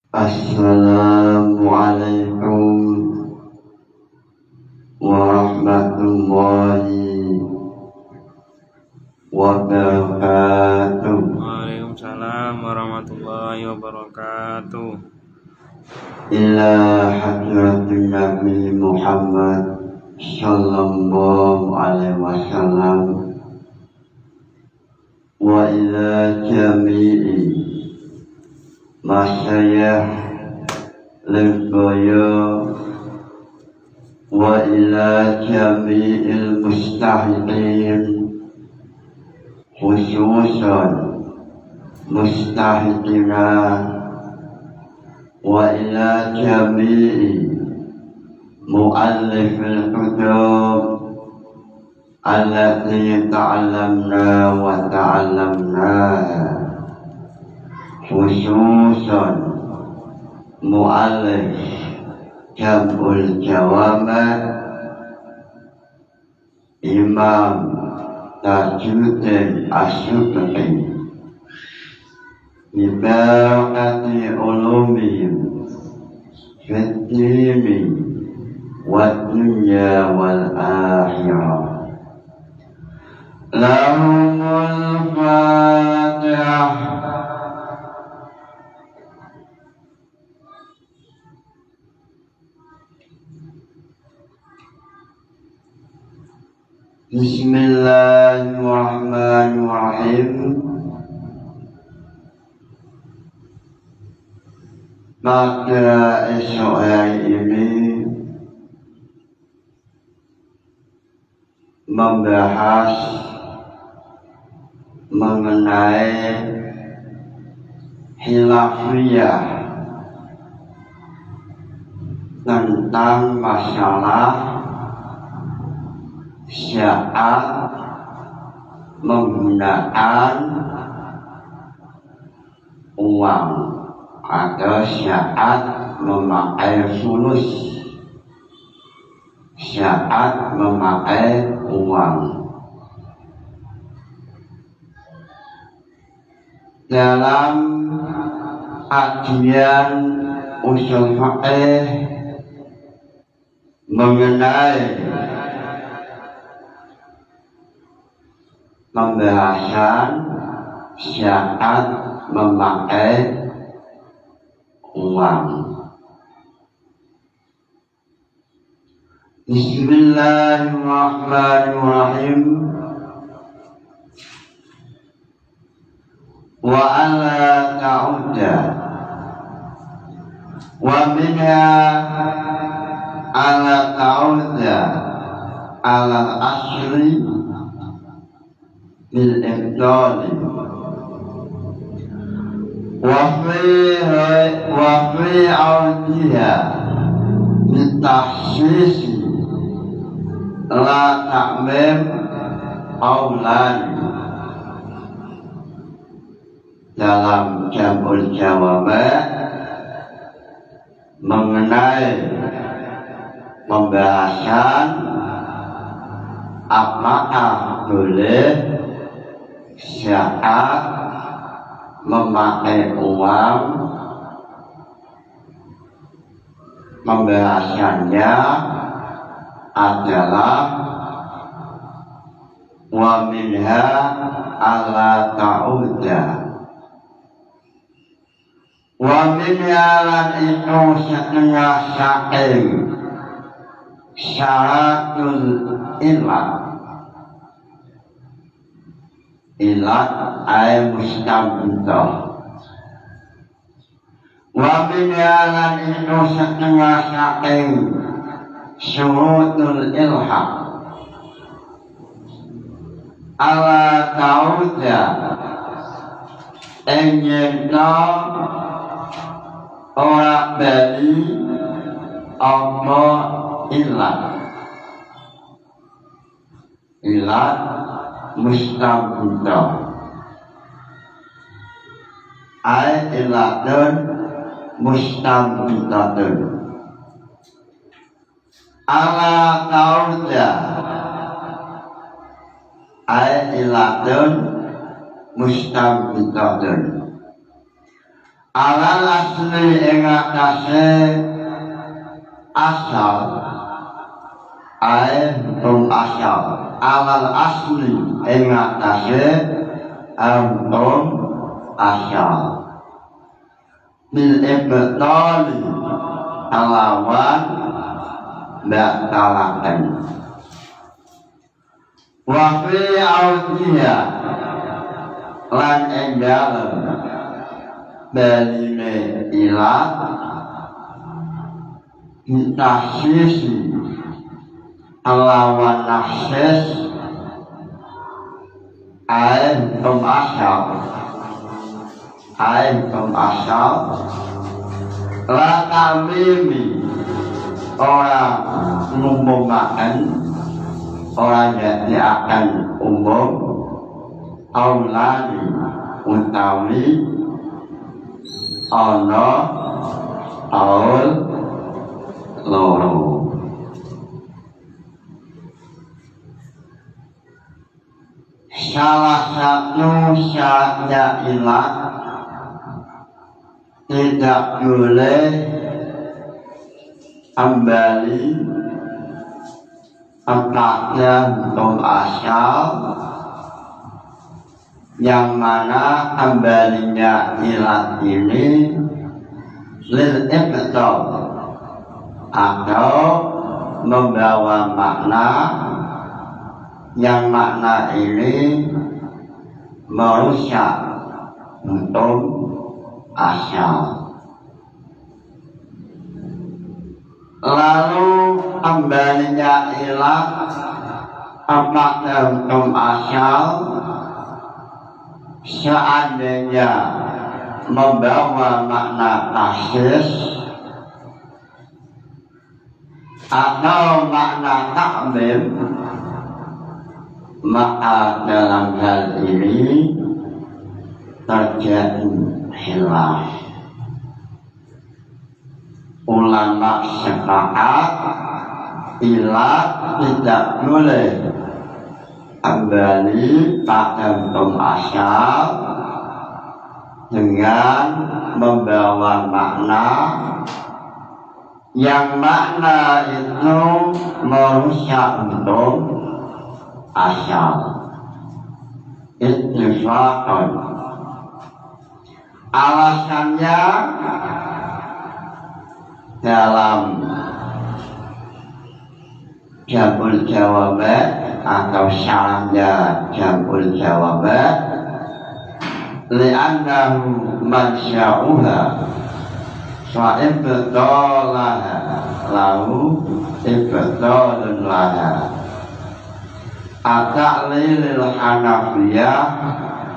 Assalamualaikum warahmatullahi wabarakatuh. Waalaikumsalam warahmatullahi wabarakatuh. Ila hadratin Nabi Muhammad sallallahu alaihi wasallam wa ila jami'i masyayikh lil-ghaya wa ila jami'il mustahiqin khususan mustahiqina wa ila jami'i mu'allifil kutub allati ta'allamna wa ta'allamna khususan mu'allif Jam'ul Jawama' Imam Tajuddin As-Subki Bibarakati ulumihim Fiddini wa dunya wal akhirah. Lahumul Fatihah. Bismillahirrahmanirrahim. Pada esok hari ini membahas mengenai khilafiyah tentang masalah syarat menggunakan uang atau syarat memakai fulus, syarat memakai uang. Dalam kajian usul fiqh mengenai pembahasan syarat memakai uang. Bismillahirrahmanirrahim. Wa ala ta'udda wa minha ala ta'udda ala asli bil ibdali wa fi awdiha bitahsisi la ta'mim awlan. Dalam Jam'ul Jawama' mengenai pembahasan apakah boleh syarat memakai uang. Pembahasannya adalah wa minha ala ta'udda wa minha lan itu setengah saking syaratul ilat ay mustabdah wa minha lan itu setengah saking syurutul ilhaq ala ta'udda ingin ora bali apa ilat mustabdah ay ilatun mustabdatun ala ta'udda ay ilatun mustabdatun alal asli ing atase asal ae asal alal asli ing atase asal bil ibtali alawan batalakan wa fi audiya lan ing dalem baline ilat ditahsisi alawan nafsis ain asal la kamimi orang ngumpumakan orang jadi akan umum aulani utawi ono aul loro salah satu syaratnya ilah tidak boleh kembali tempatnya untuk asal yang mana kembalinya ilat ini lil ibtal atau membawa makna yang makna ini merusak untuk asal. Lalu kembalinya ilah tempatnya untuk asal seandainya membawa makna tahsis atau makna takmim, maka dalam hal ini terjadi khilaf. Ulama sepakat ilah tidak boleh kembali pada asal dengan membawa makna yang makna itu merusak untuk asal. Ittifaqan. Alasannya dalam Jabul Jawabat atau syarahnya Jabul Jawabat, li'annahu mansya'uha wa ibtalaha lahu ibtalun laha at-ta'lilil hanafiyah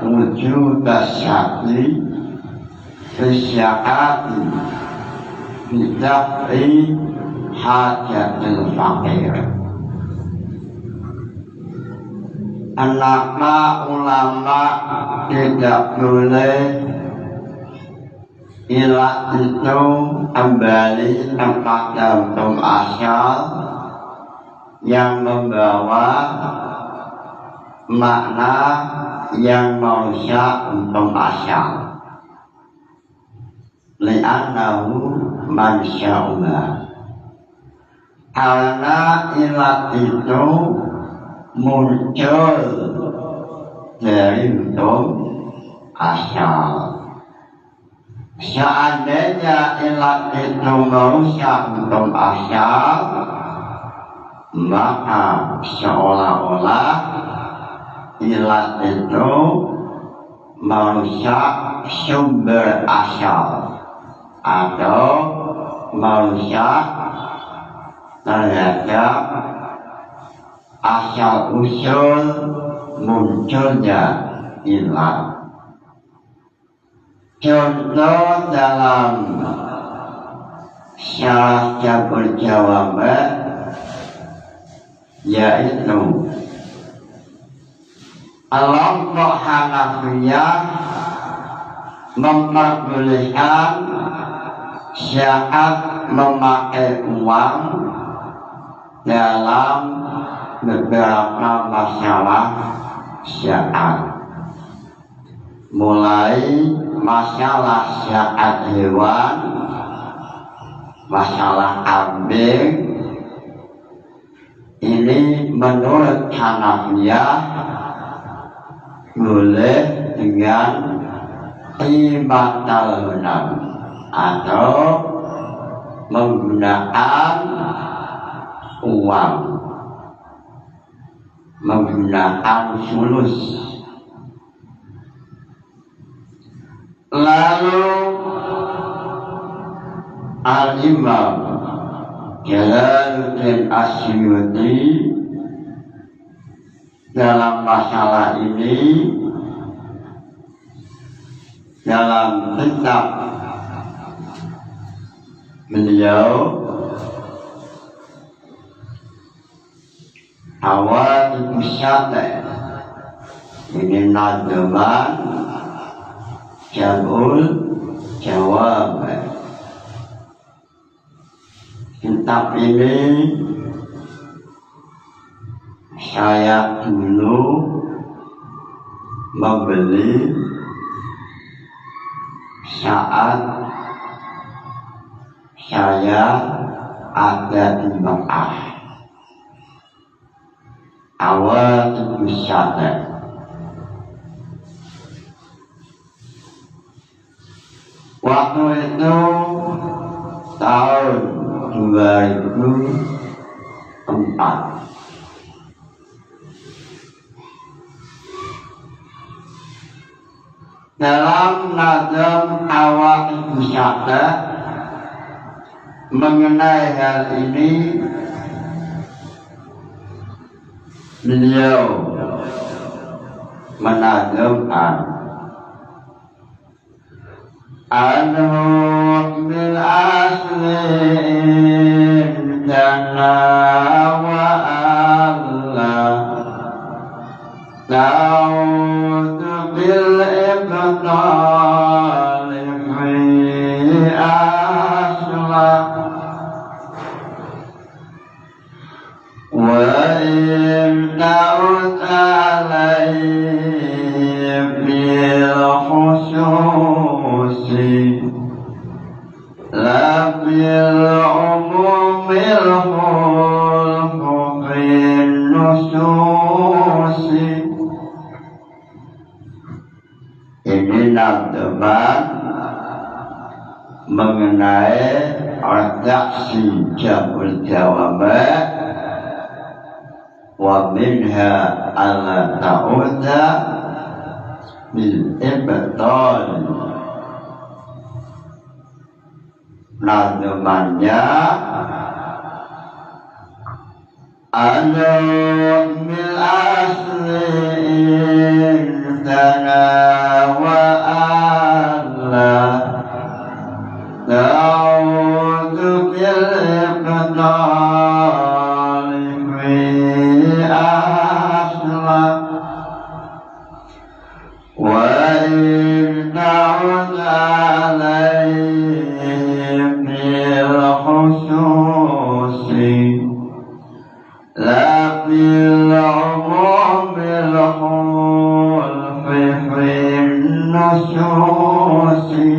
wujud syakli fisya'ati bidaf'i hajatil faqir. Kenapa ulama tidak boleh ilah itu kembali tempat untuk asal yang membawa makna yang merusak untuk asal? Li'annahu mansya'uha, karena ilah itu muncul dari untuk asal. Seandainya ilat itu merusak untuk asal, maka seolah-olah ilat itu merusak sumber asal atau merusak terhadap asal usul munculnya ilat. Contoh dalam syarah Jabul Jawabat yaitu kelompok Hanafiyah memperbolehkan syarat memakai uang dalam beberapa masalah syarat. mulai masalah syarat hewan, masalah kambing. Ini menurut Hanafiyah boleh dengan qimatal ghanam atau menggunakan uang, menggunakan fulus. Lalu Al-Imam Jalaluddin Asyuti dalam masalah ini dalam kitab beliau Hawadits Syata' ini nadman Jamul Jawab. Kitab ini saya dulu membeli saat saya ada di Mekah. Awal Syata'. Waktu itu tahun 2004. Dalam nazam Hawadits Syata' mengenai hal ini beliau menazamkan bil asli dana wa Allah ta'ud bil ibtal fi asla wa in ta'ud alayhi bil khususi la bil umumil hulqin nususi. Ini nadman mengenai redaksi Jamul Jawab' wa minha alla ta'udha bil ibtal. Nadmannya anu bil asli dana wa alla ta'udhu bil ibtal fi asla wa in ta'ud alayhi bil khususi la bil umum bil khulfi fin nususi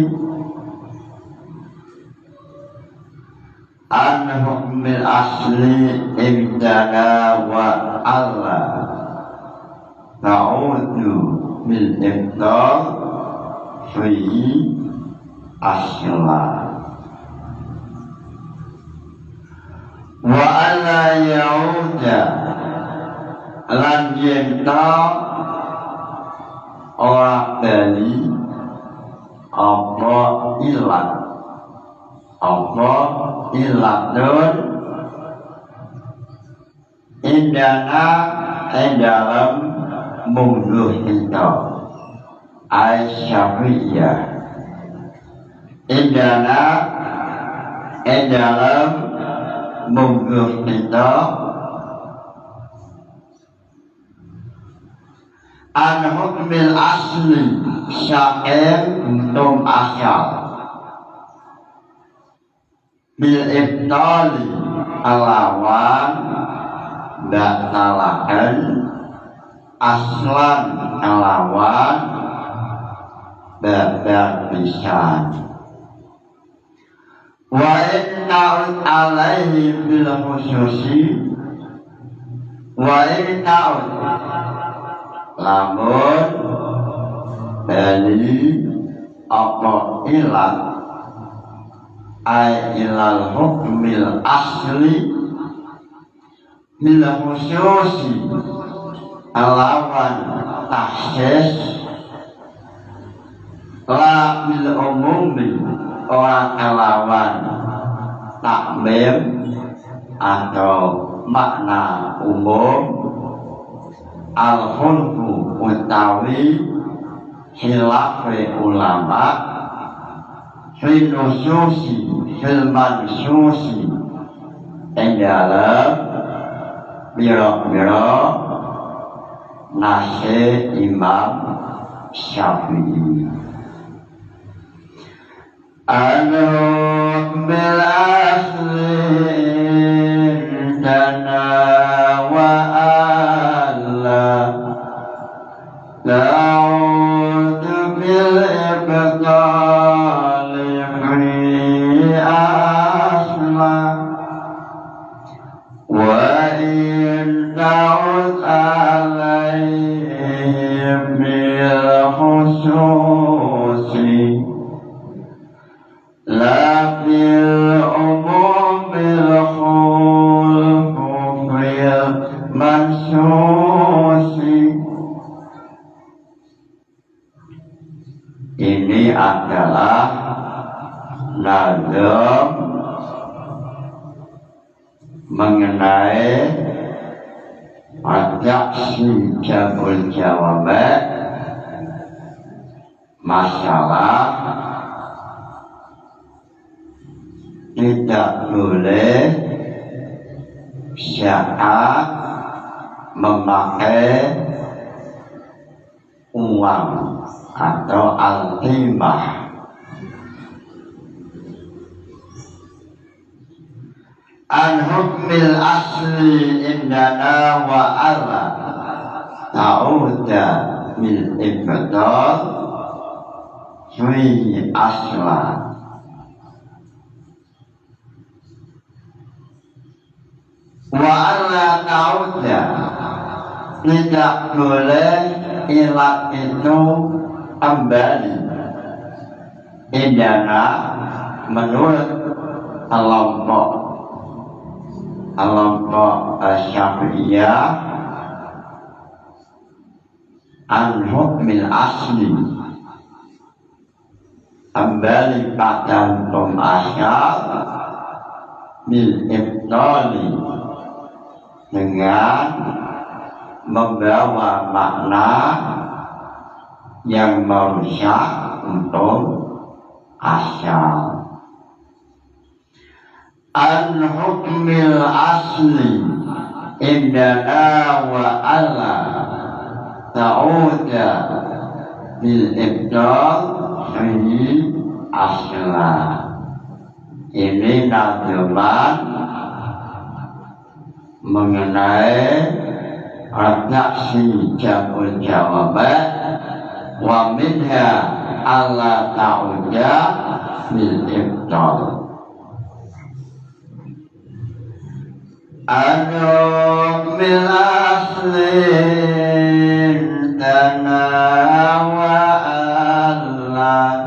an hukmil asli ibtana wa Allah ta'udu bil ibtal fi asla wa ala yauda lan yenta ora bali apa ilat ilatun indana dalam mungguh kita Aisyafiyah indana dalam mungguh kita an hukmil asli sya'ir tum asyal bil ibtali alawan batalakan aslan alawan berpisah. Wa inna'ud alaihi bil khususi wa inna'ud lamun bali apa ilat ay ilal hukmil asli bil khususi alawan tahsis la bil umumi orang kelawan takmim atau makna umum al-khulfu utawi khilafi ulama fil nususi fil mansusi ing dalam biro-biro nase Imam Syafi'i. Anu bil asli dana wa alla la'udu bil ibtali fi asla wa in ta'ud alayhim bil khususi la fil umum bil khulfu fil mansusi. Ini adalah nazam mengenai redaksi jabul jawabat masalah tidak boleh syarat memakai uang atau al-qimah. An hukmil asli indana wa ala ta'uda min ibadal fi asla. Wa ala ta'uda tidak boleh ilat itu kembali indana menurut kelompok Syafi'iyah an hukmil asli kembali pada hukum asal bil ibtali dengan membawa makna yang merusak untuk asal. An hukmil asli indana wa ala ta'uda bil ibdal fi asla. Ini nazaman mengenai redaksi jabul jawabat wa minha ala ta'uda bil ibdal. Anu bil aslin dana wa alla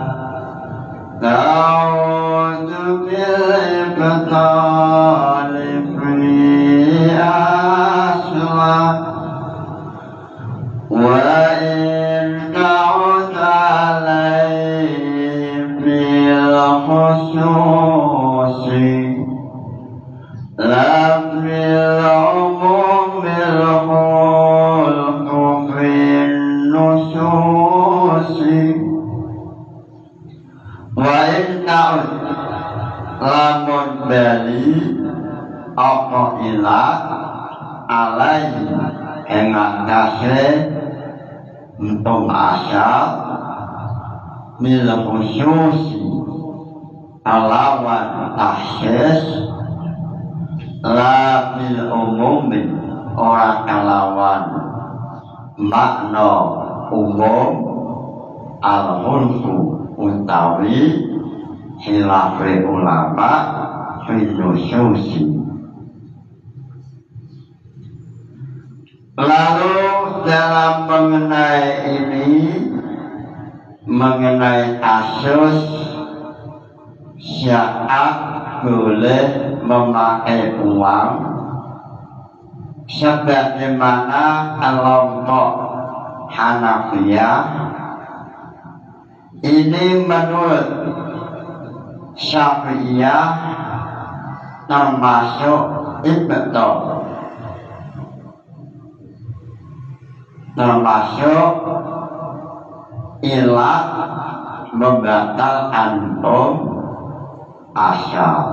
ta'udu bil ibtali fi asla wa in ta'ud alayhim bil khususi la fil umumil khulfu fin nususi wa in ta'ud lamun bali apa ilat alaihi ing atase entung asal mil khususi alawan tahsis la bil umumi orang kalawan makna umum al-khulfu utawi khilafah ulama fi nususi. Lalu dalam mengenai ini, mengenai kasus syarat boleh memakai uang sebagaimana kelompok Hanafiyah ini menurut Syafi'iyah termasuk ibtal, termasuk ilat membatalkan asal.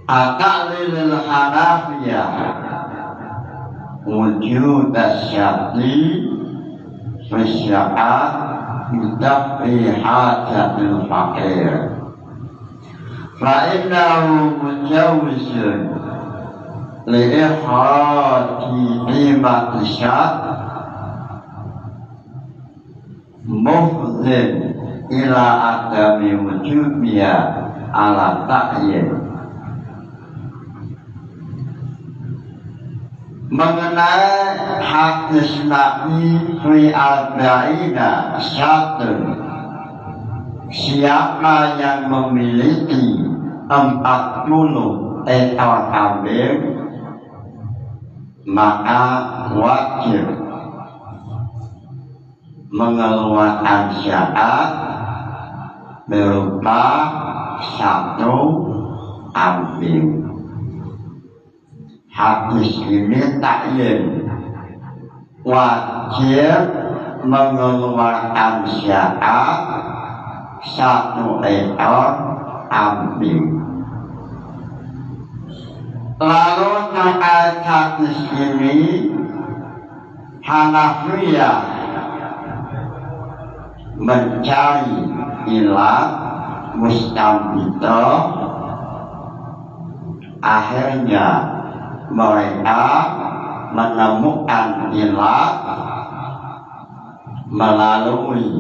Akalil Hanafiyah wujud syarti fisyaat bidafi hajatil fakir fa'innahu mujawizun li'ikhati qimati syat mufzin ila adami wujudnya ala ta'yin. Mengenai hadis Nabi fi arba'ina syatun, siapa yang memiliki 40 ekor kambing maka wajib mengeluarkan syarat berupa 1 kambing. Hadis ini takyin, wajib mengeluarkan syarat 1 ekor kambing. Lalu terkait hadis ini, Hanafiyah mencari ilat mustambidah, akhirnya mereka menemukan ilat melalui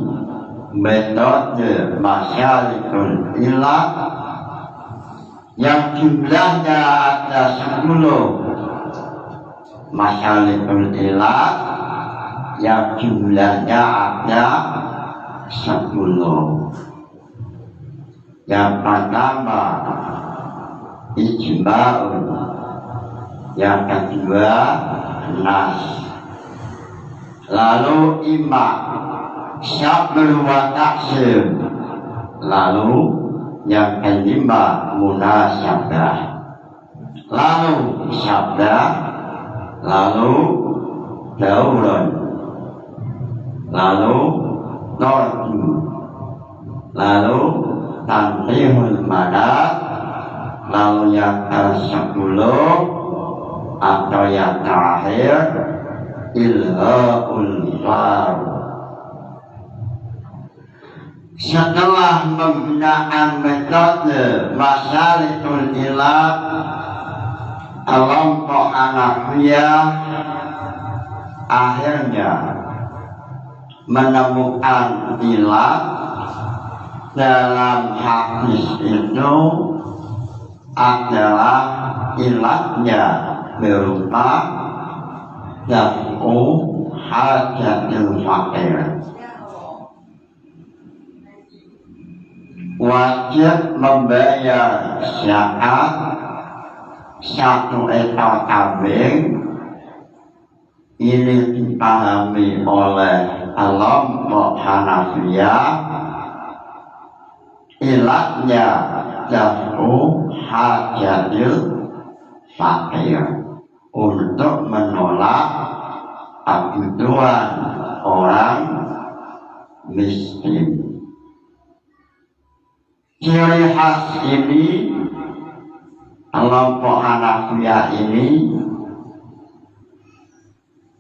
metode masyalikul ilat yang jumlahnya ada 10 masyalikul ilat yang jumlahnya ada 10. Yang pertama ijma'un, yang kedua nas, lalu ima syabr wa taksir, lalu yang kelima munasyabah, lalu syabdah, lalu daurun, lalu tordu, lalu tanbihul madad, lalu yang ke-10 atau yang terakhir ilhaul faru. Setelah menggunakan metode masyalikul ilat, kelompok Hanafiyah akhirnya menemukan ilat dalam hadis itu adalah ilatnya berupa daf'u hajatil fakir, wajib membayar zakat 1 ekor kambing. Ini dipahami oleh kelompok Hanafiyah, ilatnya daf'u hajatil fakir, untuk menolak kebutuhan orang miskin. Ciri khas ini, kelompok Hanafiyah ini,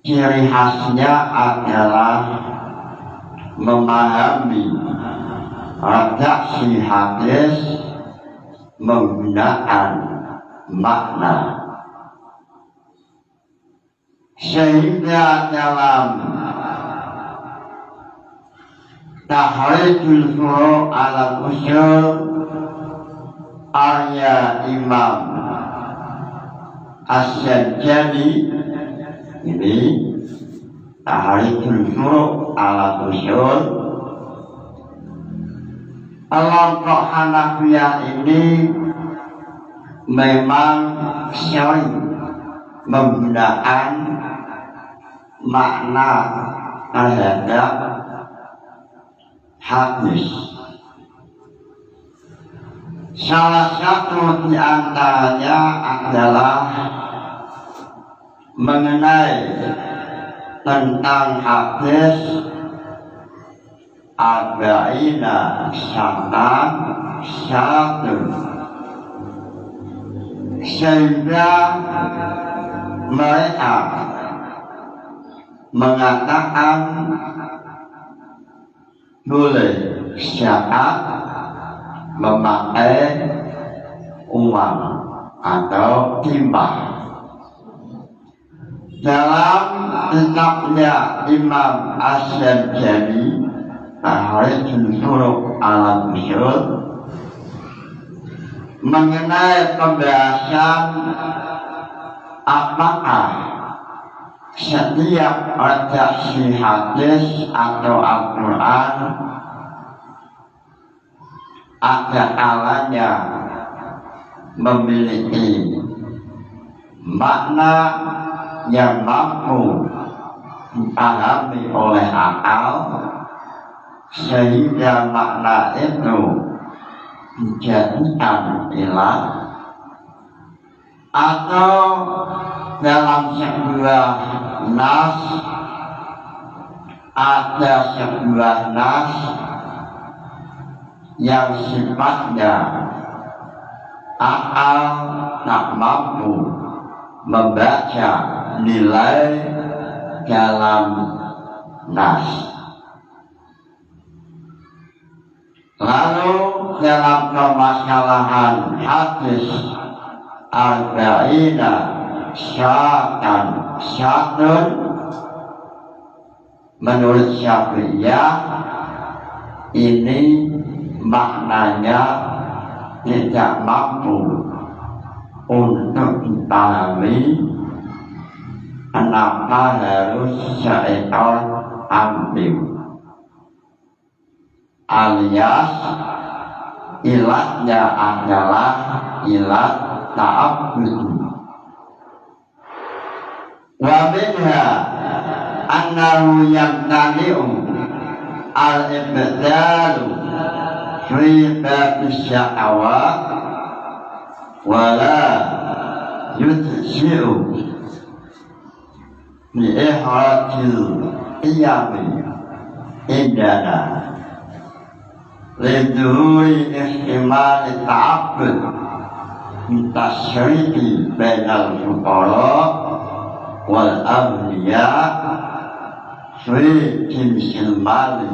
ciri khasnya adalah memahami redaksi hadis menggunakan makna, sehingga dalam Tahrijul furu' ala usul Arya Imam As-Sajjadi. Ini tahrijul furu' ala usul. Kelompok Hanafiyah ini memang sering menggunakan makna terhadap hadis. Salah satu di antaranya adalah mengenai tentang hadis arba'ina syartan syaratun, sehingga mereka mengatakan boleh zakat memakai uang atau timah. Dalam kitabnya Imam As-Sajjadi Tahrijul Furu' ala Usul mengenai pembahasan apakah setiap redaksi hadis atau Al-Quran ada kalanya memiliki makna yang mampu dipahami oleh akal, sehingga makna itu dijadikan ilah, atau dalam sebuah nas ada sebuah nas yang sifatnya akal tak mampu membaca nilai dalam nas. Lalu dalam permasalahan hadis arba'ina syaratan syartun, menurut Syafi'iyah ini maknanya tidak mampu untuk dipahami kenapa harus seekor kambing, alias ilatnya adalah ilat ta'abbud. Wa minha annahu yamtani'u al-ibdalu fi babis syahawat wa la yudsi'u bi ihratil qiyami indana liduhuri ihtimali ta'abbud bitasyriki bainal fuqara wal awliya fi jinsil mali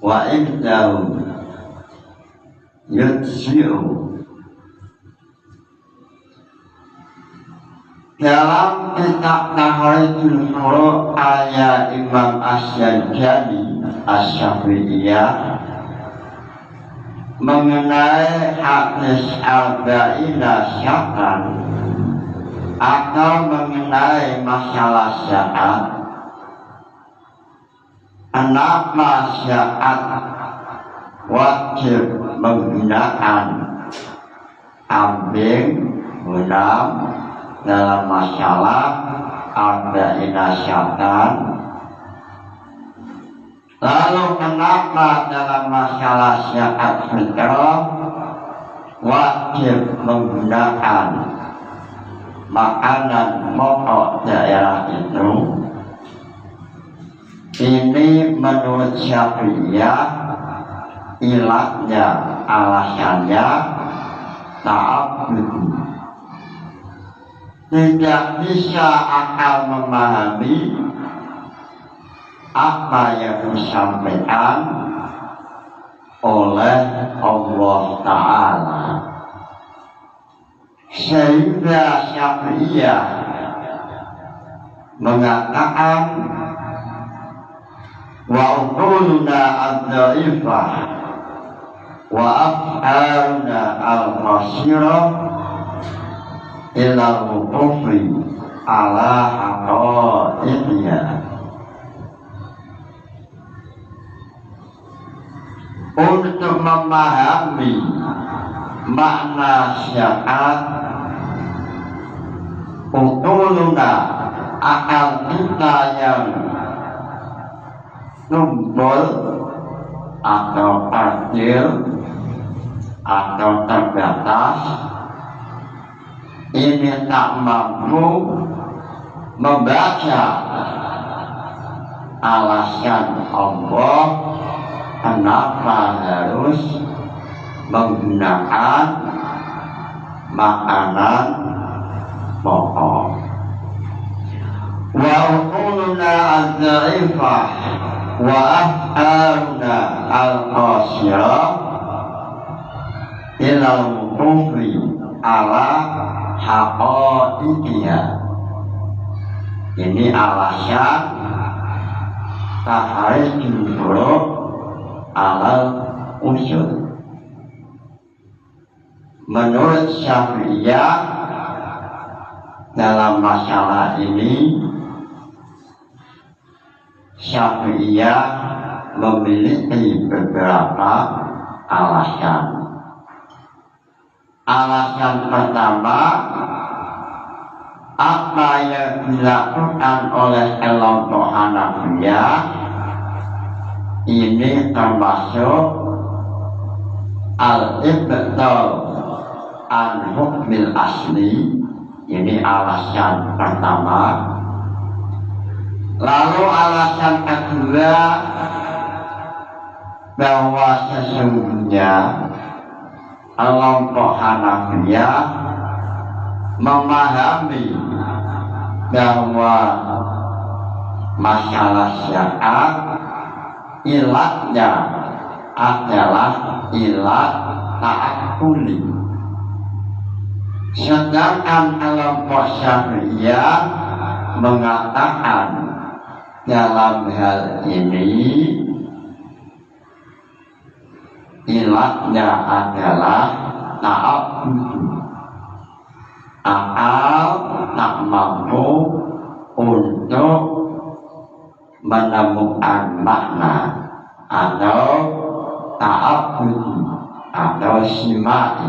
wa ibdahu yudsi'u. Dalam kitab Tahrijul Furu' karya Imam As-Sajjadi As-Syafi'iyah mengenai hadis arba'ina syartan atau mengenai masalah zakat, kenapa zakat wajib menggunakan kambing, gunam dalam masalah arba'ina syartan, lalu kenapa dalam masalah zakat fitrah wajib menggunakan makanan pokok daerah itu. Ini menurut Syafi'iyah ilatnya, alasannya ta'abbud. Tidak bisa akal memahami apa yang disampaikan oleh Allah Ta'ala, sehingga Syafi'iyah mengatakan wa uquluna ad-dhaifah wa af'aluna al-qasirah ila al-kufri ala haqaiqiha. Untuk memahami makna syiar, uquluna akal kita yang tumpul atau kecil atau terbatas ini tak mampu membaca alasan Allah kenapa harus menggunakan makanan pokok. Wa uquluna ad-dhaifah wa af'aluna al-qasirah ila al-kufri ala haqaiqiha. Ini alasan tahrijul furu' alal usul. Menurut Syafi'iyah dalam masalah ini, Syafi'iyah memiliki beberapa alasan. Alasan pertama, apa yang dilakukan oleh kelompok Hanafiyah ini termasuk al-ibtal an hukmil asli. Ini alasan pertama. Lalu alasan kedua, bahwa sesungguhnya kelompok Hanafiyah memahami bahwa masalah syiar ilatnya adalah ilat ta'akuli. Sedangkan kelompok Syafi'iyah mengatakan dalam hal ini ilatnya adalah ta'abbud. Akal tak mampu untuk menemukan makna atau ta'abbud atau simai,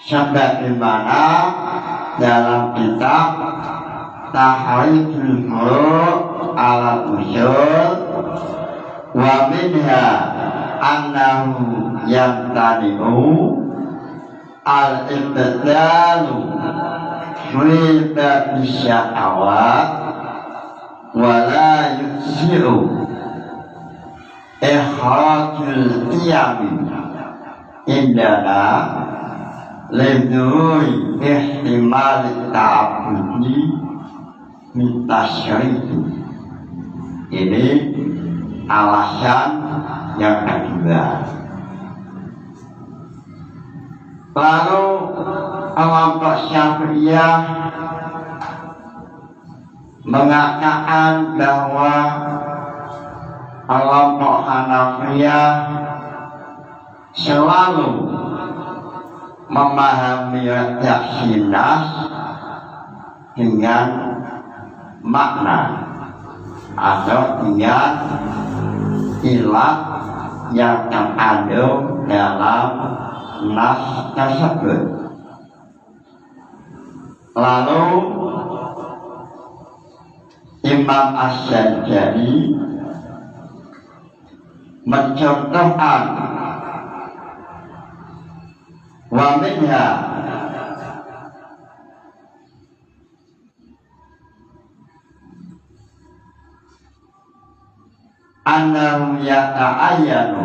sebagaimana dalam kitab Tahrijul Furu' ala Usul wa minha annahu yamtani'u al-ibtidalu fi babi syahwat wa la yuksi'u ikhrajul qiyam indana liduri ihtimal ta'abudi minta syari'i. Ini alasan yang kedua. Lalu kelompok Syafi'iyah mengatakan bahwa kelompok Hanafiyah selalu memahami yaksinas dengan makna atau dengan ilat yang terkandung dalam nas tersebut. Lalu Imam Asy-Syadzali mencontohkan wa minha annahu yata'ayyanu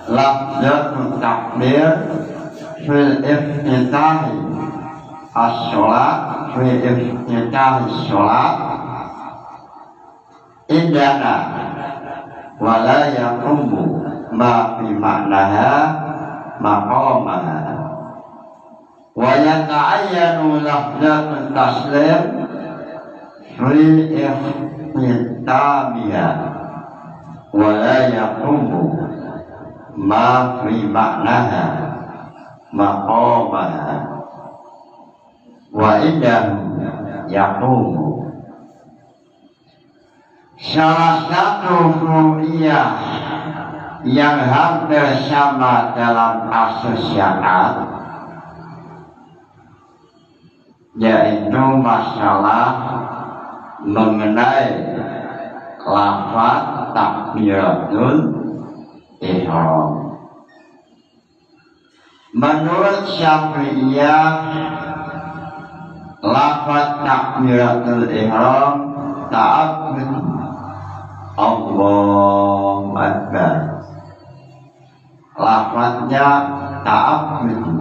lafzatu takbir fil iftitahi as-sholat fil iftitahi as-sholat indana wala yaqumu ma fi maknaha maqamaha wa yata'ayyanu lafzatu taslim fi ikhtitamia wa la yaqumu ma fi maknaha maqamaha wa indahu yaqumu. Salah satu ru'iyah yang hampir sama dalam kasus syariat yaitu masalah mengenai lafaz takbiratul ihram. Menurut Syafi'iyah, lafaz takbiratul ihram ta'abbud Allahu Akbar. Lafaznya ta'abbud.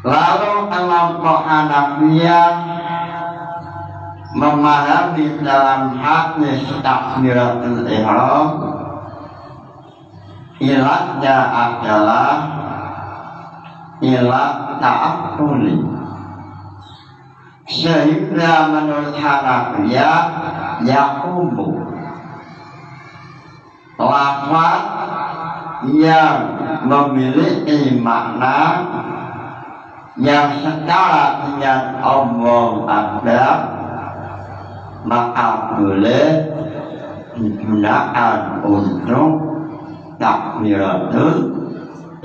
Lalu kelompok Hanafiyah memahami dalam hadis takbiratul ihram ilatnya adalah ilat ta'abbudi, sehingga menurut Hanafiyah yaqumu lafaz yang memiliki makna yang setara dengan Allahu Akbar maka boleh digunakan untuk takbiratul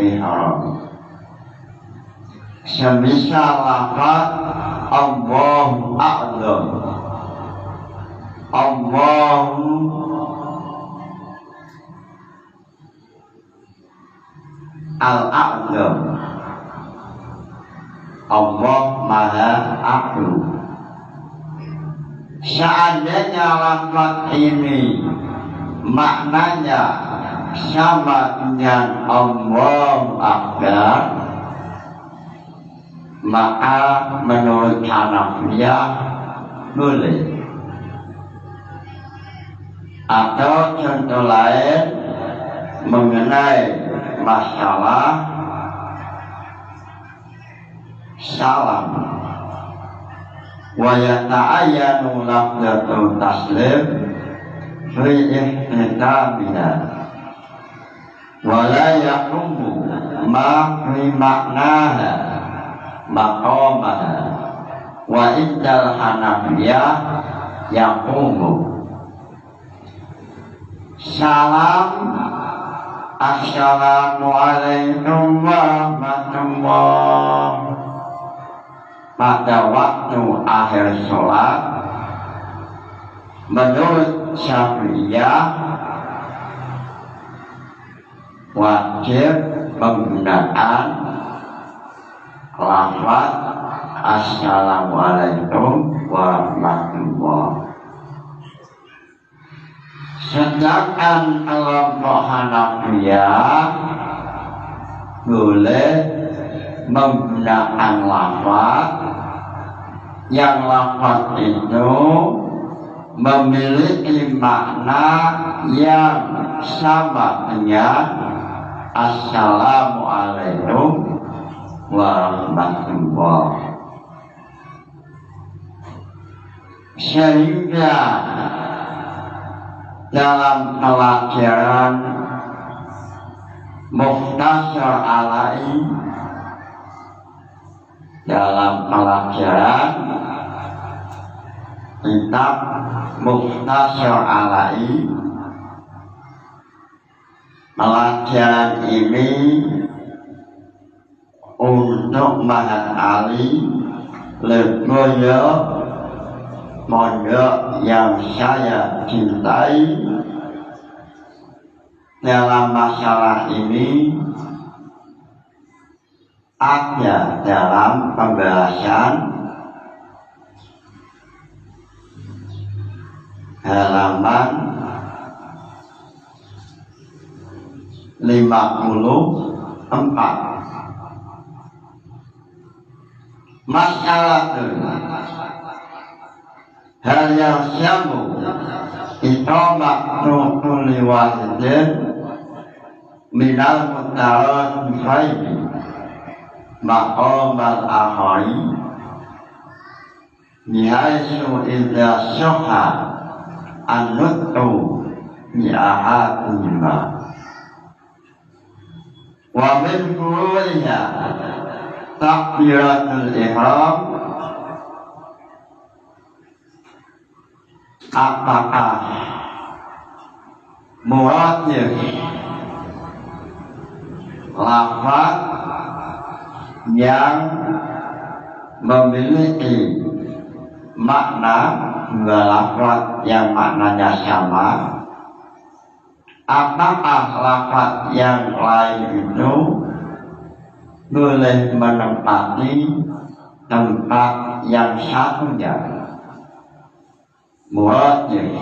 ihram. Semisal lafaz Allahu Akbar, Allahu Al-A'zam, Allah Maha Agung. Seandainya lafaz ini maknanya sama dengan Allahu Akbar, maka menurut Hanafiyah boleh. Atau contoh lain mengenai masalah salam, wa yata'ayyanu lafzatul taslim fi ihtitamina wa la yaqumu ma fi maknaha maqamaha wa indal Hanafiyah yaqumu. Salam, assalamualaikum warahmatullah, pada waktu akhir sholat menurut Syafi'iyah wajib menggunakan lafaz assalamualaikum warahmatullah. Sedangkan kelompok Hanafiyah boleh menggunakan lafaz yang lafaz itu memiliki makna yang sama dengan assalamualaikum warahmatullah. Sehingga dalam pelajaran Mukhtasar Alai, dalam pelajaran kitab Mukhtasar Alai, pelajaran ini untuk Mahat Ali Leboyo pondok yang saya cintai. Dalam masalah ini ada dalam pembahasan halaman 54. Masalah hal yang syamu itu makruhul liwahidin minal mutarat bifaidi maqam al-akhari bihaisu idza syaha an-nut'u bi'ahadihima wa min furu'iha takbiratul ihram. Apakah muradnya lafaz yang memiliki makna dua lafaz yang maknanya sama? Apakah lafaz yang lain itu boleh menempati tempat yang satunya? Muradnya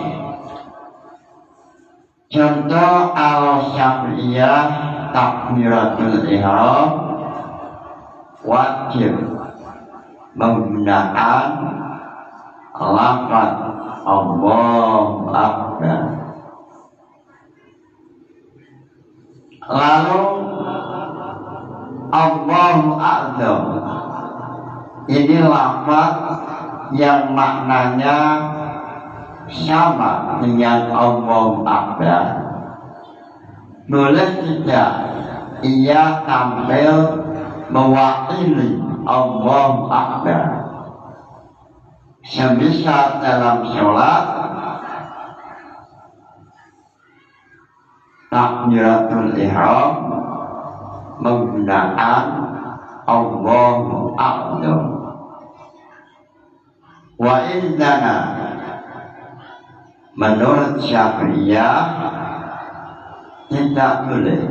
contoh al-Syafi'iyah takbiratul ihram wajib menggunakan lafaz Allahu Akbar. Lalu Allahu Akbar ini lafaz yang maknanya sama dengan Allahu Akbar. Boleh tidak ia tampil mewakili Allahu Akbar? Semisal dalam sholat takbiratul ihram menggunakan Allahu Akbar. Wa indana menurut Syafi'iyah tidak boleh.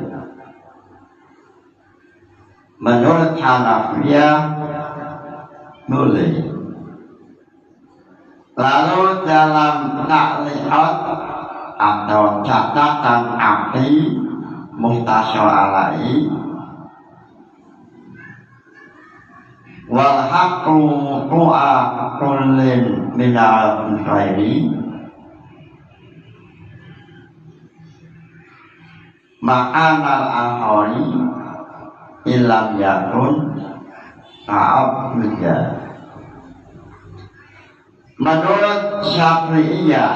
Menurut Hanafiyah boleh. Lalu dalam taklihat atau catatan api Muhtasar alai wal haqqu ru'a kullin minal khairi, ma'anal akhari ilam yakun ta'abudha. Menurut Syafi'iyah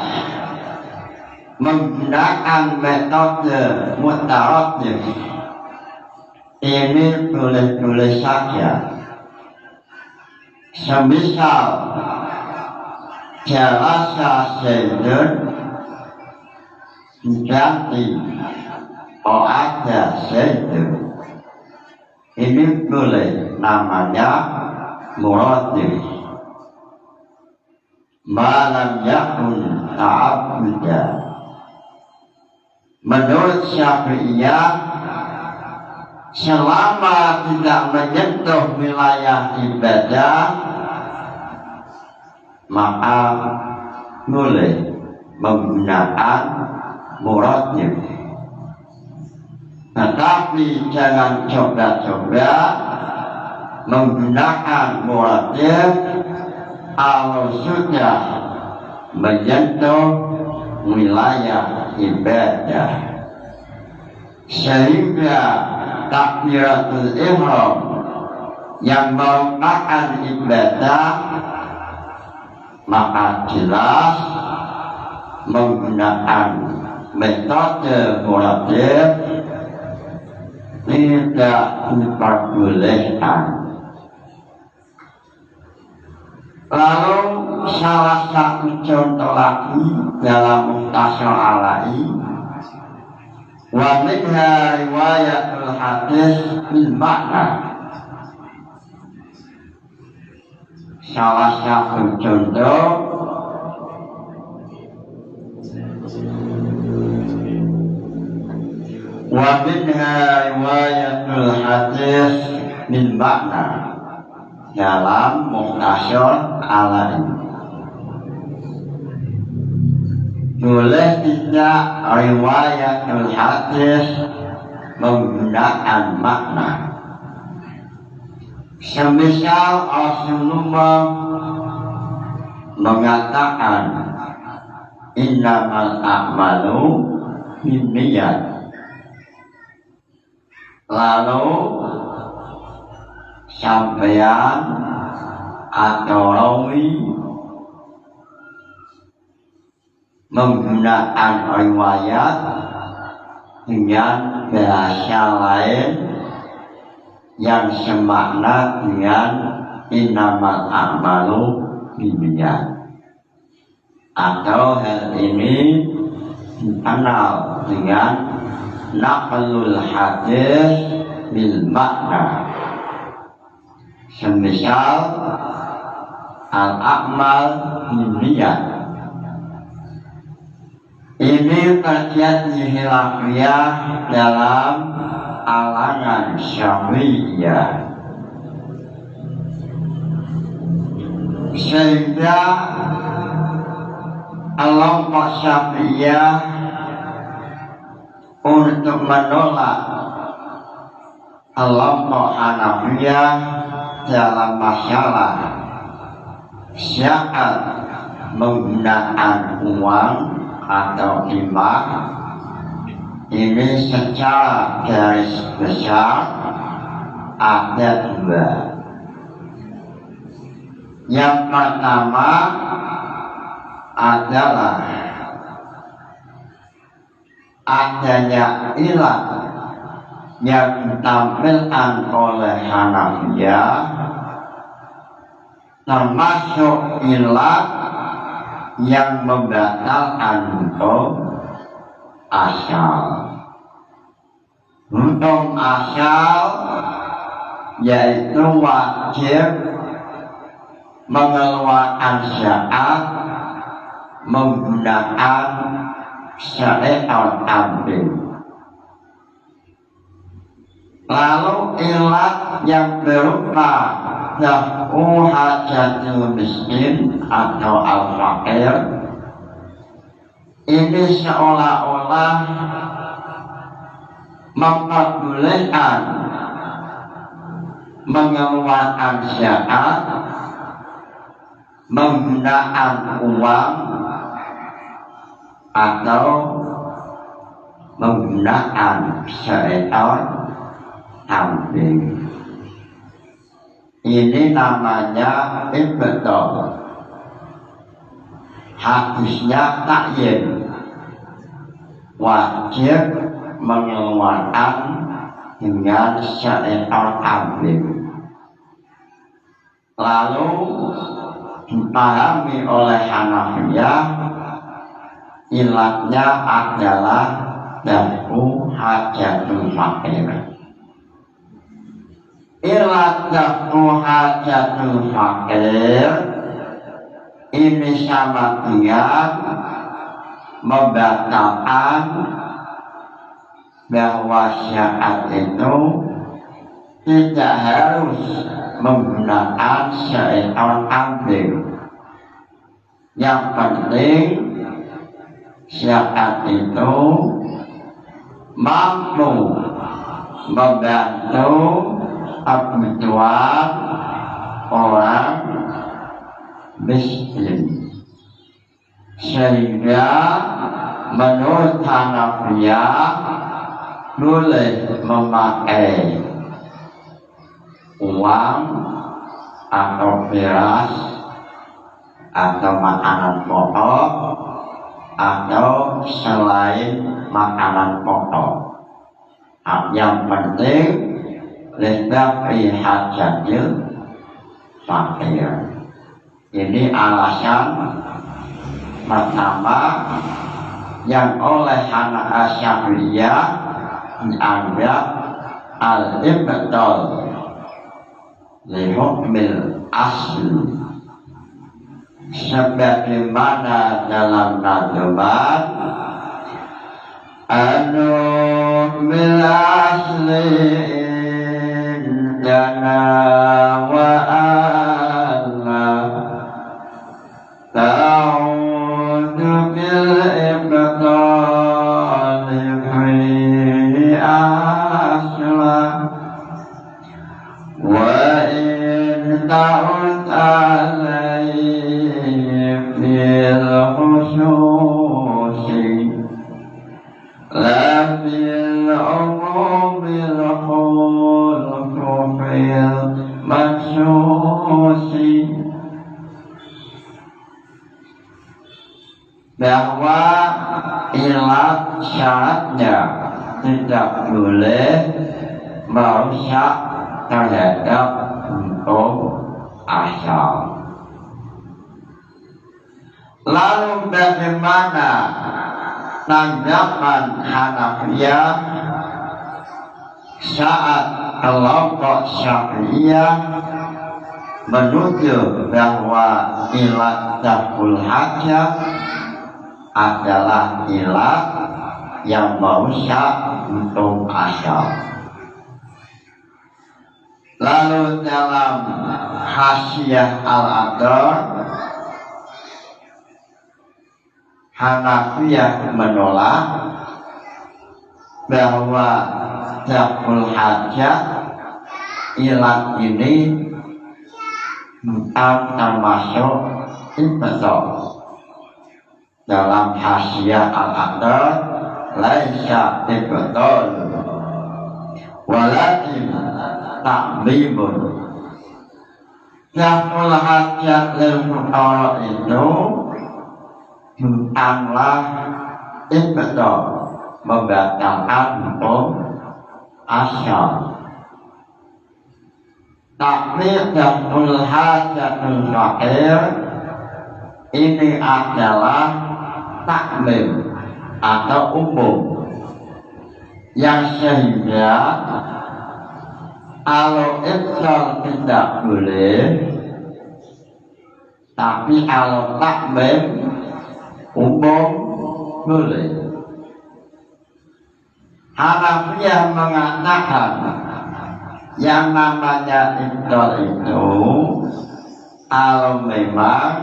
menggunakan metode mutaradif ini boleh-boleh saja. Semisal jalasa zaidun diganti ada zaidun, ini boleh, namanya muradif. Malam yakun ta'abudha. Menurut Syafi'iyah selama tidak menyentuh wilayah ibadah maka boleh menggunakan muradif. Tetapi jangan coba-coba menggunakan muradif kalau sudah menyentuh wilayah ibadah, sehingga takbiratul ihram yang merupakan ibadah maka jelas menggunakan metode muradif tidak diperbolehkan. Lalu salah satu contoh lagi dalam Muhtasar alai wa minha riwayatul hadis bil makna. Salah satu contoh wa minha riwayatul hadis bil makna dalam Muhtasar alai. Boleh tidak riwayatul hadis menggunakan makna? Semisal Rasulullah mengatakan innamal a'malu binniyat, lalu sampeyan atau rawi menggunakan riwayat dengan bahasa lain yang semakna dengan innamal a'malu binniyat, atau hal ini dikenal dengan naqlul hadis bil makna. Semisal al-a'mal binniyat ini terjadi hilafiyah dalam alangan Syafi'iyah, sehingga kelompok Syafi'iyah untuk menolak kelompok Hanafiyah dalam masalah syarat menggunakan uang atau timah, ini secara garis besar ada dua. Yang pertama adalah adanya ilat yang ditampilkan oleh Hanafiyah, termasuk ilat yang membatalkan hukum asal. Hukum asal yaitu wajib mengeluarkan zakat menggunakan seekor kambing. Lalu ilat yang berupa daf'u hajatul miskin atau al-faqir ini seolah-olah memperbolehkan mengeluarkan zakat menggunakan uang atau menggunakan seekor kambing. Ini namanya ibdal. Hadisnya takyin, wajib mengeluarkan dengan seekor kambing. Lalu dipahami oleh Hanafiyah, ilatnya adalah daf'u hajatul faqir. Ilat daf'u hajatul faqir ini sama dengan membatalkan bahwa syarat itu tidak harus menggunakan seekor kambing. Yang penting syarat itu mampu membantu kebutuhan orang miskin, sehingga menurut Hanafiyah boleh memakai uang atau beras atau makanan pokok atau selain makanan pokok. Yang penting lidaf'i hajatil faqir. Ini alasan pertama yang oleh anak Syafi'iyah dianggap al-ibdal li hukmil asli, sebagaimana dalam nadzumat anu bil asli dana wa alla ta'udu bil ibdali fi asla wa in ta'ud alayhi fil khususi la fil umumil khulqu fil mansur inilah syaratnya, tidak boleh merusak terhadap hukum asal. Lalu bagaimana tanggapan Hanafiyah saat kelompok Syafi'iyah menuduh bahwa ilat daful hajat adalah ilat yang merusak hukum asal. Lalu dalam Hasyiah Al-Adar, Hanafiyah menolak bahwa daful hajat ilat ini bukan termasuk ibtidal. Dalam Hasyiah Al-Adar, laisa ibtidal walakin ta'limun. Daful hajat lil fuqara itu bukanlah ibtidal, membatalkan hukum asal. Tapi daful hajatul fakir ini adalah taklim atau umum, yang sehingga kalau ibtidal tidak boleh, tapi kalau taklim umum boleh. Hanafiyah mengatakan yang namanya ibtidal itu kalau memang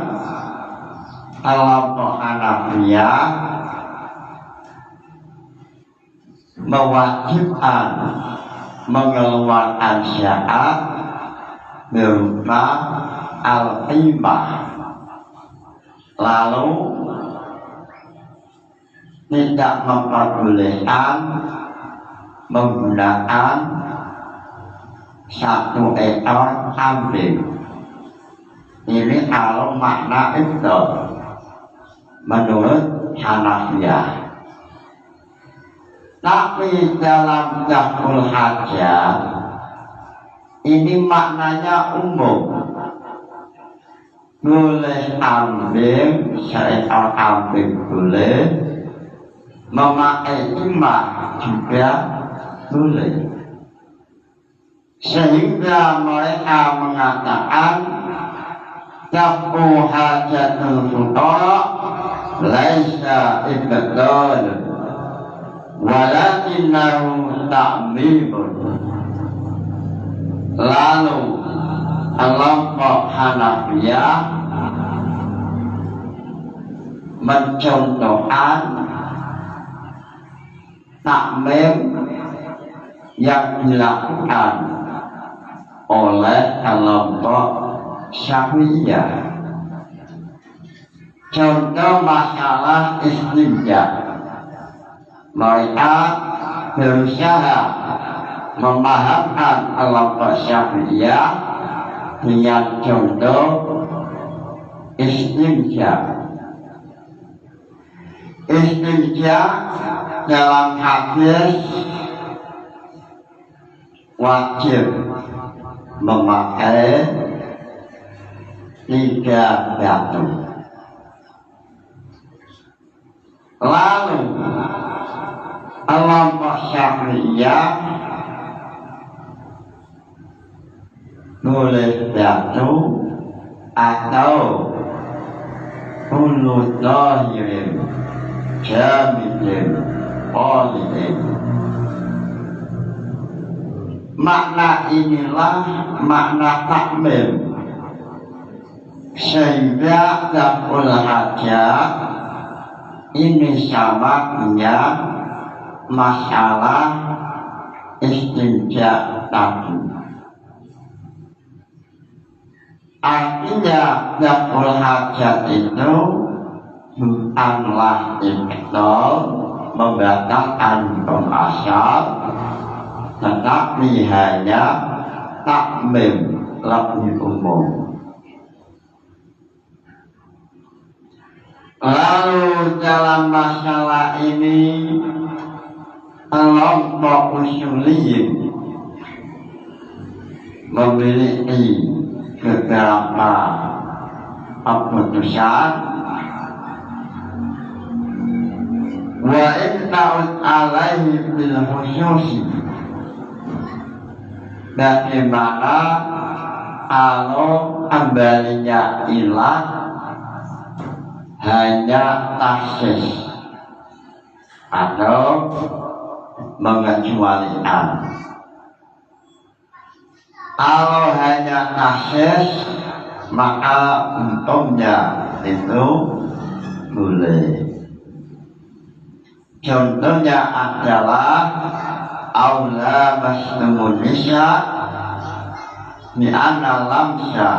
kelompok Hanafiyah mewajibkan mengeluarkan syarat berupa al-qimah, lalu tidak memperbolehkan menggunakan satu ekor kambing. Ini kalau makna itu menurut Hanafiyah. Tapi dalam daful hajat ini maknanya umum, boleh kambing, seekor kambing boleh, memakai imah juga boleh. Sehingga mereka mengatakan daful hajatul fuqara laisa ibtidal walakinnahu ta'mimun. Lalu kelompok Hanafiyah mencontohkan takmim yang dilakukan oleh kelompok Syafi'iyah. Contoh masalah istinja, mereka berusaha memahamkan kelompok Syafi'iyah dengan contoh istinja. Istinja dalam hadis wajib memakai 3 batu. Lalu kelompok Syafi'iyah boleh batu atau kullu zahirin jamidin qalidin. Makna inilah makna takmim, sehingga daful hajat ini sama dengan masalah istinja tadi. Artinya daful hajat itu bukanlah ibtidal, membatalkan hukum asal, tetapi hanya takmim, lebih umum. Lalu dalam masalah ini kelompok usuliyin memiliki beberapa keputusan. Wa inta'ud alaihi bil khususi, bagaimana kalau kembalinya ilah hanya taksis atau mengecualikan. Kalau hanya taksis maka untungnya itu boleh. Contohnya adalah aula masnumun nisa bi anna lamsa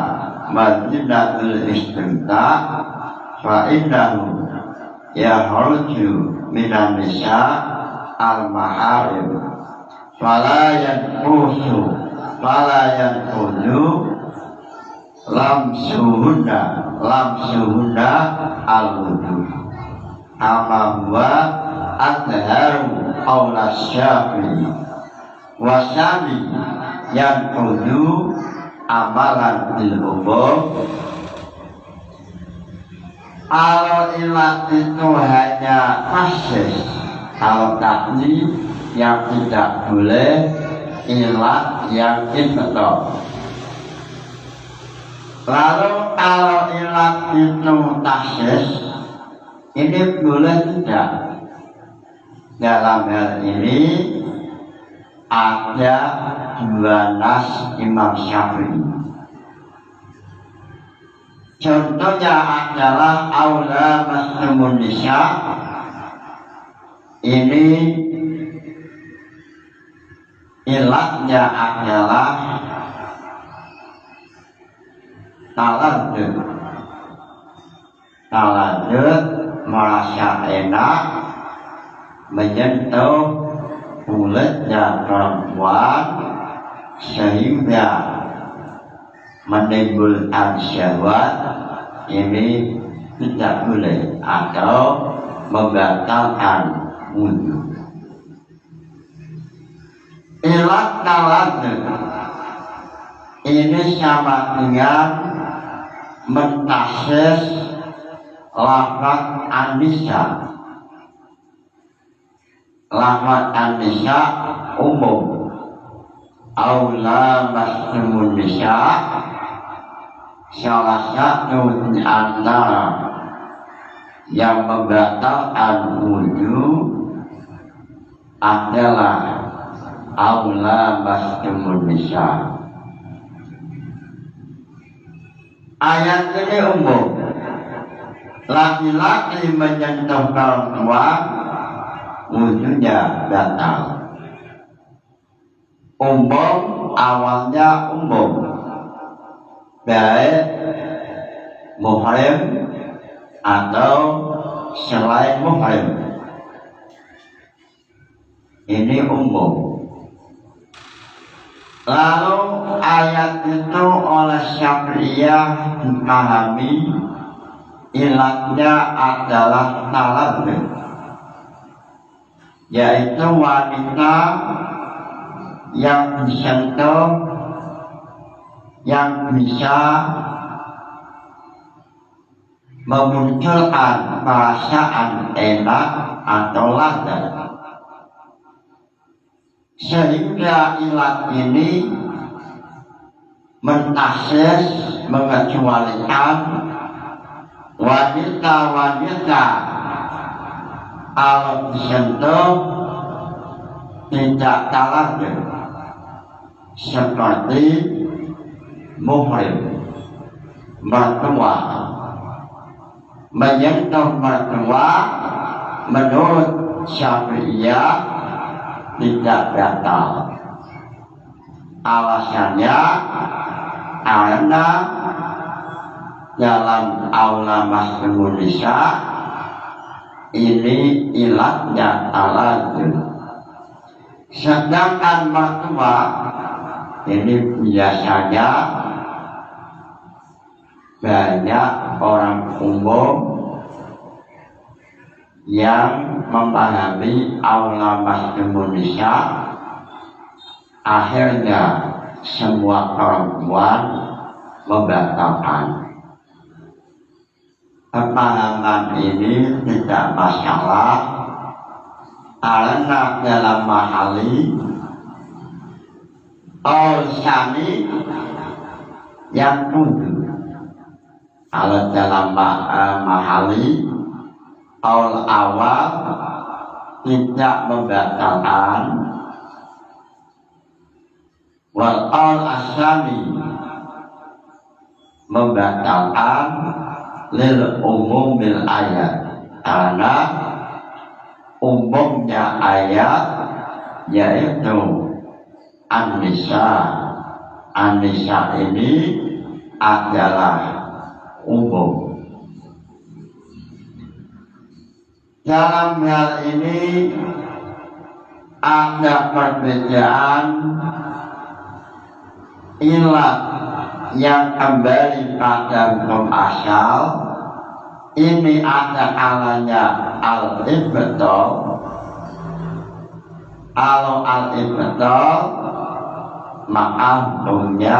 madinatul istimta fa innahu yakhruju minan nisa al-maharim fala yanqusu lamsuhunna al-wudu kama huwa adharu qawla syafi'i wasami yanqudu amalan bil umum. Kalau ilat itu hanya taksis, kalau takli yang tidak boleh, ilat yang inbetul. Lalu kalau ilat itu taksis, ini boleh tidak? Dalam hal ini ada dua nas Imam Syafi'i. Contohnya adalah aula masnumun nisa. Ini ilatnya adalah taladud merasa enak menyentuh kulitnya perempuan sehingga menimbulkan syahwat, ini tidak boleh atau membatalkan wudu. Ilat taladud ini sama dengan mentaksis lafaz an-nisa. Lafaz an-nisa umum. Aula masnumun nisa, salah satu di antara yang membatalkan wudu adalah aula masnumun nisa. Ayat ini umum. Laki-laki menyentuh perempuan, wudunya batal. Umum, awalnya umum, baik muhrim atau selain muhrim. Ini umum. Lalu ayat itu oleh Syafi'iyah dipahami ilatnya adalah taladud, yaitu wanita yang disentuh yang bisa memunculkan perasaan enak atau lazat, sehingga ilat ini mentaksis mengecualikan wanita-wanita kalau disentuh tidak taladud seperti muhrim, mertua. Menyentuh mertua menurut Syafi'iyah tidak batal. Alasannya karena dalam aula masnumun nisa ini ilatnya taladud. Sedangkan mertua ini biasanya banyak orang umum yang memahami ulama Indonesia, akhirnya semua perempuan membatalkan. Pemahaman ini tidak masalah karena dalam mahali Sani yang tujuh. Kalau dalam mahali awal tidak membatalkan, wal asani membatalkan lil umumil ayat, karena umumnya ayat yaitu An-Nisa. An-Nisa ini adalah umum. Dalam hal ini ada perbedaan ilat yang kembali pada hukum asal. Ini ada kalanya al-ibtal. Kalau al-ibtal maka hukumnya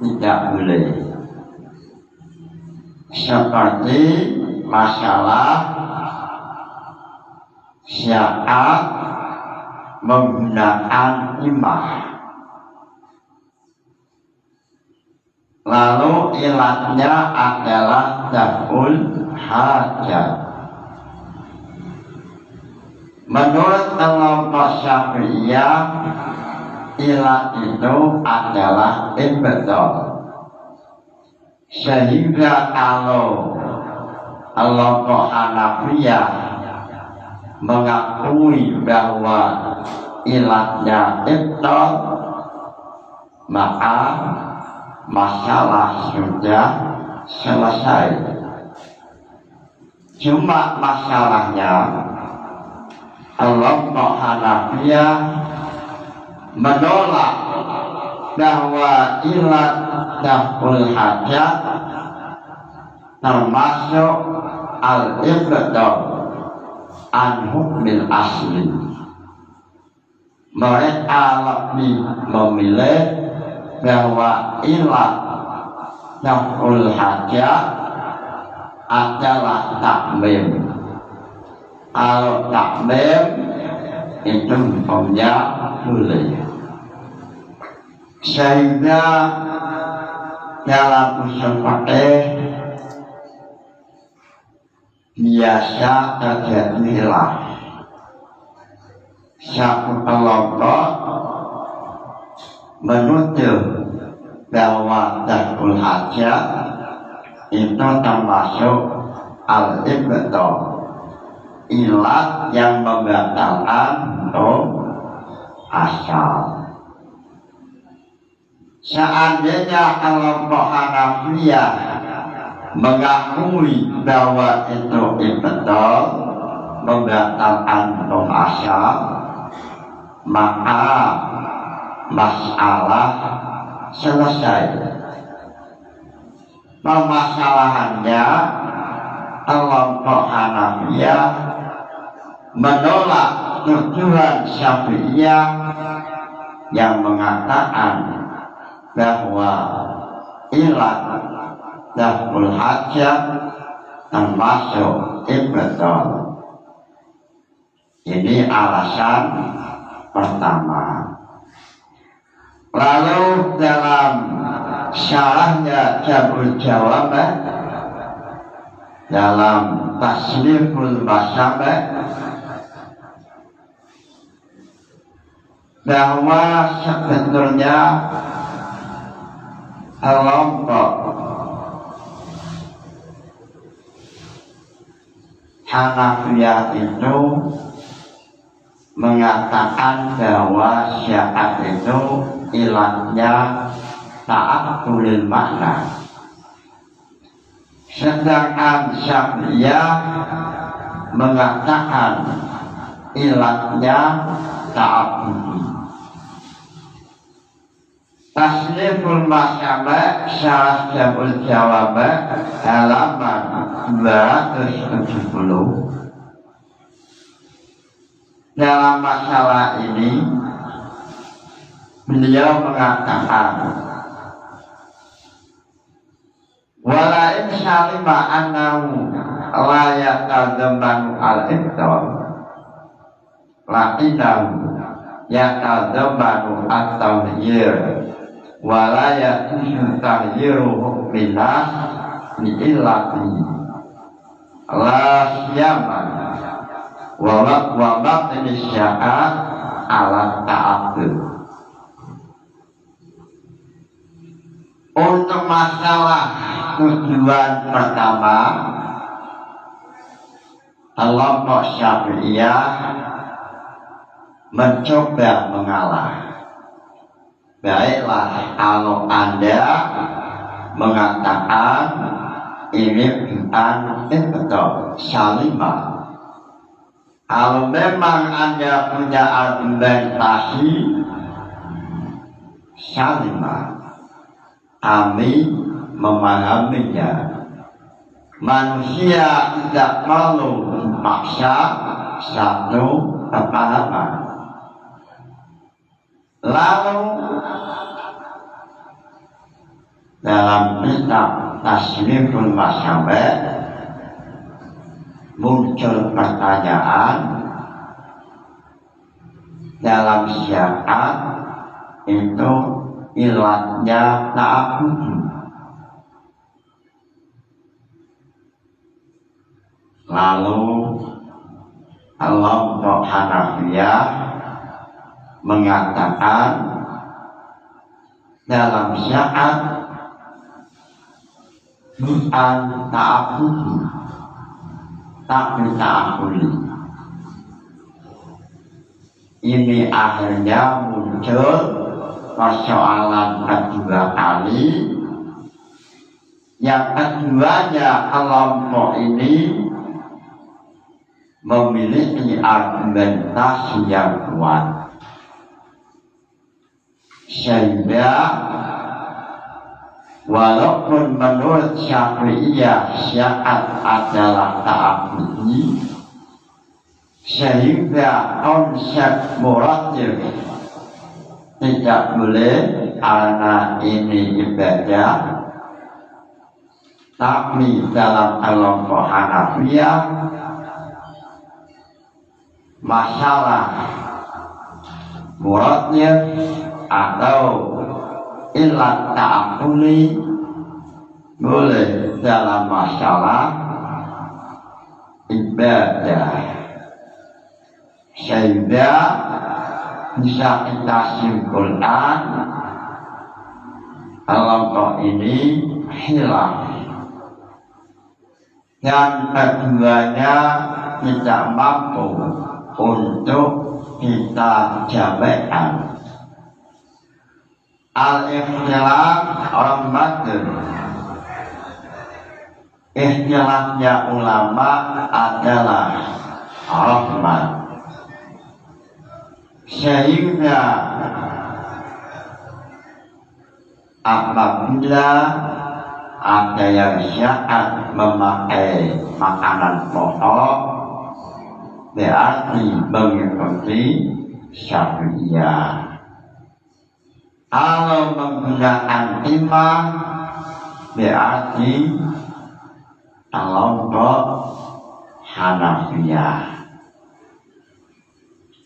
tidak boleh. Seperti masalah syarat menggunakan imah. Lalu ilatnya adalah daf'ul hajat. Menurut kelompok Syafi'iyah, ilat itu adalah ibtal. Sehingga kalau kelompok Hanafiyah mengakui bahwa ilatnya ibtal, maka masalah sudah selesai. Cuma masalahnya kelompok Hanafiyah menolak bahwa ilat daf'ul hajat termasuk al-ibtal an hukmil asli. Mereka lebih memilih bahwa ilat daf'ul hajat adalah takmim. Kalau takmim itu hukumnya boleh. Sehingga dalam usul fikih biasa terjadilah satu kelompok menuduh bahwa daf'ul hajat itu termasuk al-ibtal, ilat yang membatalkan hukum asal. Seandainya kelompok Hanafiyah mengakui bahwa itu ibtal, membatalkan hukum asal, maka masalah selesai. Permasalahannya kelompok Hanafiyah menolak tujuan Syafi'iyah yang mengatakan bahwa ilat daf'ul hajat termasuk ibtal. Ini alasan pertama. Lalu dalam syarahnya Jabul Jawabah, dalam Tasniful Masabah, bahwa sebetulnya kelompok Hanafiyah itu mengatakan bahwa syarat itu ilatnya ta'akulil makna, sedangkan Syafi'iyah mengatakan ilatnya ta'abudi. Tasniful Mahkamah Syarah Jabul Jawab halaman 270. Dalam masalah ini beliau mengatakan walain salima annahu la yatadamanu al-ibtal la'inahu yatadamanu at-tawhir wala yatusu tahyiru hukmillah li'illati la siyaman wa batni sya'at ala ta'addud. Untuk masalah tujuan pertama, kelompok Syafi'iyah mencoba mengalah. Baiklah kalau Anda mengatakan ini bukan ibtal salimah. Kalau memang Anda punya argumentasi salimah, kami memahaminya. Manusia tidak perlu memaksa satu kepahaman. Lalu dalam kitab Tasniful Masyabah muncul pertanyaan dalam syarat itu ilatnya ta'abud. Lalu kelompok Hanafiyah mengatakan dalam syarat bukan ta'abud tapi ta'abudi. Ini akhirnya muncul persoalan kedua kali. Yang keduanya kelompok ini memiliki argumentasi yang kuat, sehingga walaupun menurut Syafi'iyah syarat adalah ta'abudi, sehingga konsep muratif tidak boleh karena ini ibadah. Tapi dalam kelompok Hanafiyah masalah muratif atau ilat ta'abudi boleh dalam masalah ibadah, sehingga bisa kita simpulkan kelompok ini hilaf, dan keduanya tidak mampu untuk kita jabarkan. Al-ikhtilaf rahmatun. Ikhtilafnya ulama adalah rahmat, sehingga apabila ada yang syarat memakai makanan pokok berarti mengikuti Syafi'iyah. Kalau menggunakan timah berarti kelompok Hanafiyah.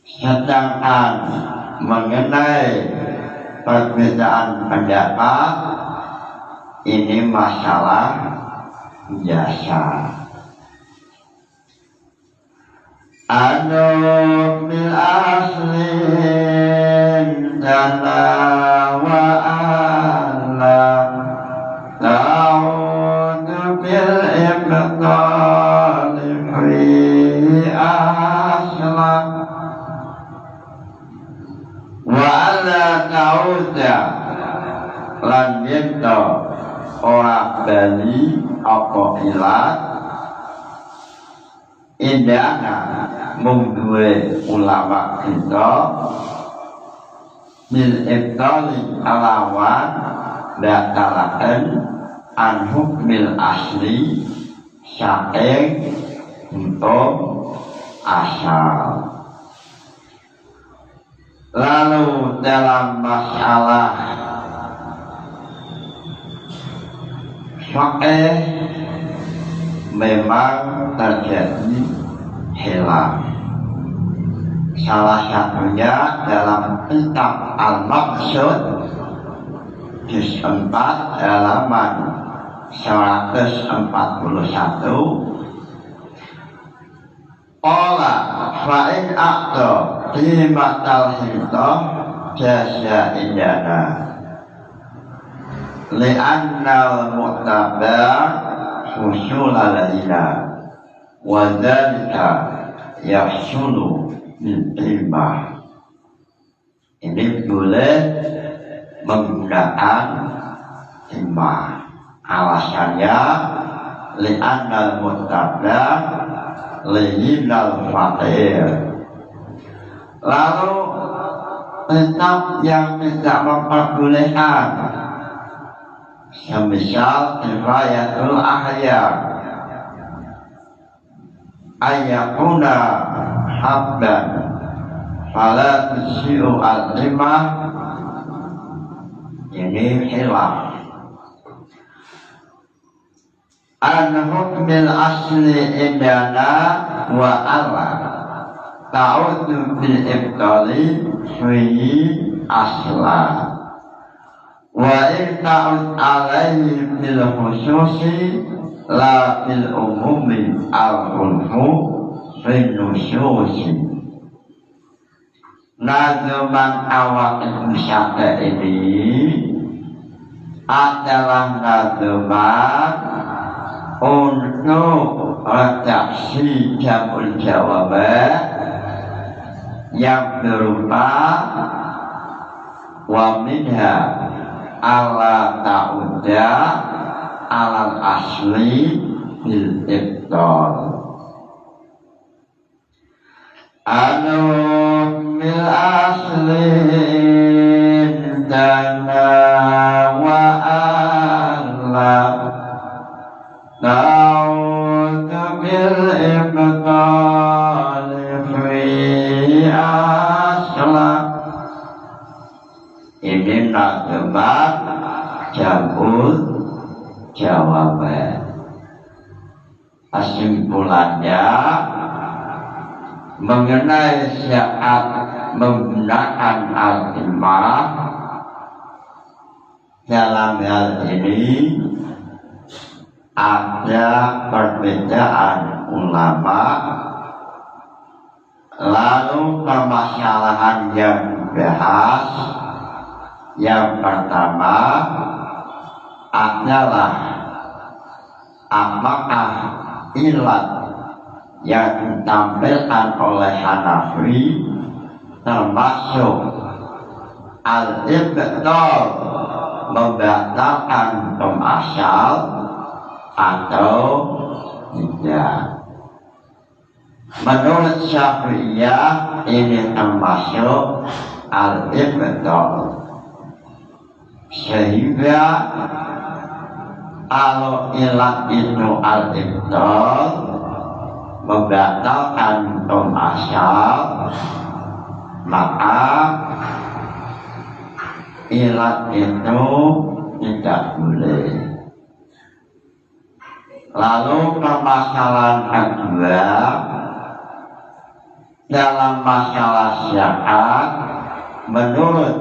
Sedangkan mengenai perbedaan pendapat, ini masalah biasa. Anu bil aslin dana wa ala ta'udu bil ibtali fi asla wa ala ta'uda lan yento ora bali apa ilat indana mung duwe ulama kita bil ibtali alawan batalakan an hukmil asli saking hukum asal. Lalu dalam masalah fikih memang terjadi khilaf. Salah satunya dalam kitab Al-Maqsud juz 4 halaman 141. Qala fa'in aqta qimatal hintah jasa indana li'annal mu'tabar husul alaina wa dhalika yahsulu bil qimah. Ini boleh menggunakan qimah. Alasannya li'annal mu'tabar li'inal fakir. Lalu tetap yang tidak memperbolehkan, semisal riwayatul ahyar ayakuna habban fala tusi'u al-rimah, ini khilaf. An-hukmil asli indana wa Allah ta'udu bil ibtali fihi asla wa in ta'ud alaihi bil khususi la bil umumi al-ulfu fin nususi. Nazaman awak Indonesia ini adalah nazaman untuk redaksi jamul jawabah yang berupa wa minha ala ta'udda alal asli bil ibtal. Anu mil asli dana wa ala ta'uddu bil ibtal fi asla. Ini nazaman jamul jawabah. Kesimpulannya mengenai syarat menggunakan al-qimah dalam hal ini ada perbedaan ulama. Lalu permasalahan yang dibahas yang pertama adalah apakah ilat yang ditampilkan oleh Hanafi termasuk al-ibtal membatalkan hukum asal atau tidak. Menurut Syafi'iyah ini termasuk al-ibtal, sehingga kalau ilat itu al-ibtal membatalkan hukum asal, maka ilat itu tidak boleh. Lalu permasalahan kedua dalam masalah syarat menurut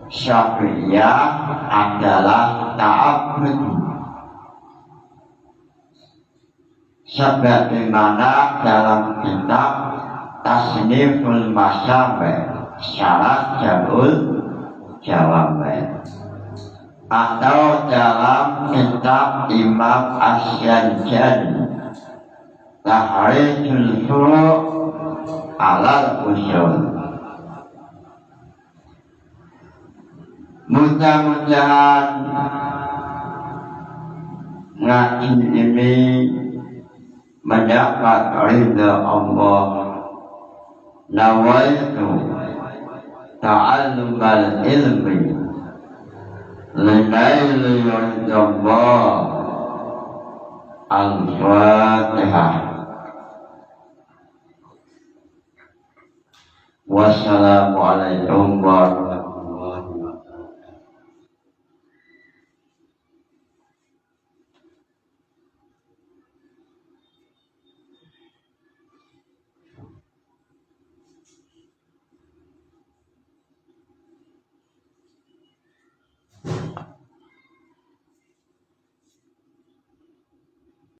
Syafi'iyah adalah ta'abbud, sebagaimana dalam kitab Tasniful Masyabih syarat jamul jawabah, atau dalam kitab Imam Asy-Syanjani Tahrijul Furu' alal Usul. Mudah-mudahan ngaji ini mendapat ridha Allah. Nawaitu ta'allum al-ilmi Linaili Allah. Al-Fatihah. Wassalamualaikum warahmatullahi